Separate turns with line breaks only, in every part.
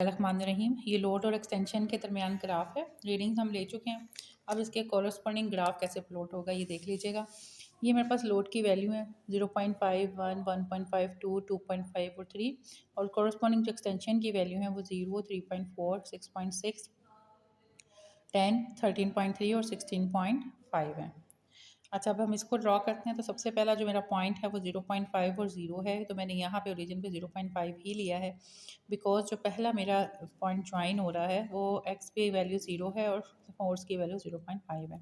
रहीम। ये लोड और एक्सटेंशन के दरमियान ग्राफ है। रीडिंग्स हम ले चुके हैं। अब इसके कॉरस्पॉन्डिंग ग्राफ कैसे प्लॉट होगा ये देख लीजिएगा। ये मेरे पास लोड की वैल्यू है 0.51, 1.52, 2.5 और 3, और कॉरस्पॉन्डिंग जो एक्सटेंशन की वैल्यू है वो 0, 3.4, 6.6, 10, 13.3 और 16.5 है। अच्छा, अब हम इसको ड्रॉ करते हैं। तो सबसे पहला जो मेरा पॉइंट है वो 0.5 और 0 है। तो मैंने यहाँ पे ओरिजिन पे 0.5 ही लिया है, बिकॉज जो पहला मेरा पॉइंट ज्वाइन हो रहा है वो एक्स पे वैल्यू 0 है और फोर्स की वैल्यू 0.5 है।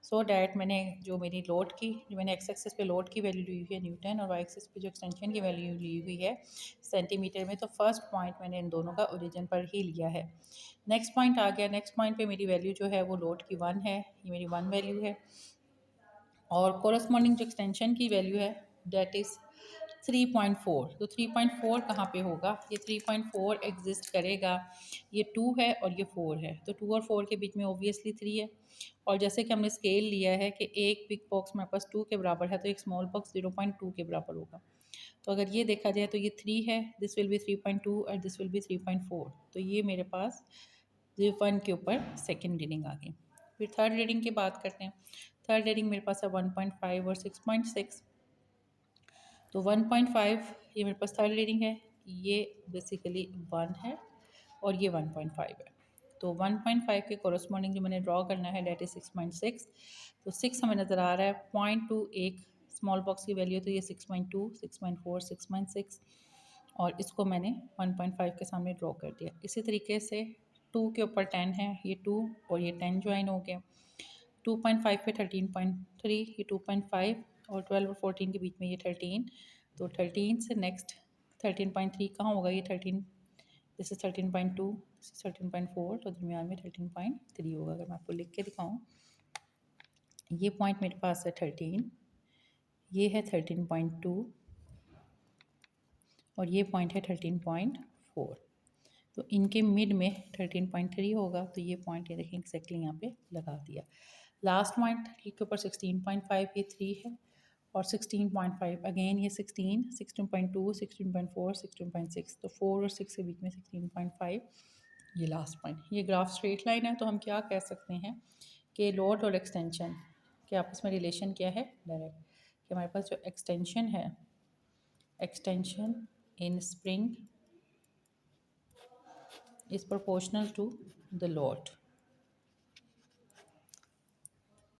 सो डैट मैंने जो मेरी लोड की, जो मैंने एक्स एक्सिस पे लोड की वैल्यू ली हुई है न्यूटन, और वाई एक्सिस पे जो एक्सटेंशन की वैल्यू ली हुई है सेंटीमीटर में, तो फर्स्ट पॉइंट मैंने इन दोनों का ओरिजिन पर ही लिया है। नेक्स्ट पॉइंट आ गया। नेक्स्ट पॉइंट पे मेरी वैल्यू जो है वो लोड की 1 है, ये मेरी 1 वैल्यू है, और कोरस्पॉन्डिंग जो एक्सटेंशन की वैल्यू है डेट इज़ 3.4। तो 3.4 कहाँ पे होगा? ये 3.4 एग्जिस्ट करेगा, ये 2 है और ये 4 है, तो 2 और 4 के बीच में ओबियसली 3 है। और जैसे कि हमने स्केल लिया है कि एक बिग बॉक्स मेरे पास 2 के बराबर है, तो एक स्मॉल बॉक्स 0.2 के बराबर होगा। तो अगर ये देखा जाए तो ये 3 है, दिस विल बी 3.2 और दिस विल बी 3.4। तो ये मेरे पास 1 के ऊपर सेकेंड रीडिंग आ गई। फिर थर्ड रीडिंग की बात करते हैं। थर्ड रीडिंग मेरे पास है 1.5 और 6.6। तो 1.5 ये मेरे पास थर्ड रीडिंग है, ये बेसिकली 1 है और ये 1.5 है। तो 1.5 के कोरस्पॉन्डिंग जो मैंने ड्रॉ करना है डेट इज 6.6। तो 6 हमें नज़र आ रहा है। 0.2 एक स्मॉल बॉक्स की वैल्यू, तो ये 6.2, 6.4, 6.6, और इसको मैंने 1.5 के सामने ड्रॉ कर दिया। इसी तरीके से 2 के ऊपर 10 है, ये 2 और ये 10 ज्वाइन हो गया। 2.5 पे 13.3, ये 2.5, और 12 और 14 के बीच में ये 13। तो 13 से नेक्स्ट 13.3 कहाँ होगा? ये 13, दिस इज 13.2, दिस इज 13.4, तो दरमियान में 13.3 होगा। अगर मैं आपको लिख के दिखाऊँ, ये पॉइंट मेरे पास है 13, ये है 13.2 और ये पॉइंट है 13.4। तो इनके मिड में 13.3 होगा, तो ये पॉइंट ये देखें एक्जैक्टली यहाँ पे लगा दिया। लास्ट पॉइंट के ऊपर 16.5, ये 3 है, और 16.5 अगेन ये 16, 16.2, 16.4, 16.6, तो 4 और 6 के बीच में 16.5, ये लास्ट पॉइंट। ये ग्राफ स्ट्रेट लाइन है, तो हम क्या कह सकते हैं कि लोड और एक्सटेंशन के आपस में रिलेशन क्या है? डायरेक्ट, कि हमारे पास जो एक्सटेंशन है, extension in spring is proportional to the load।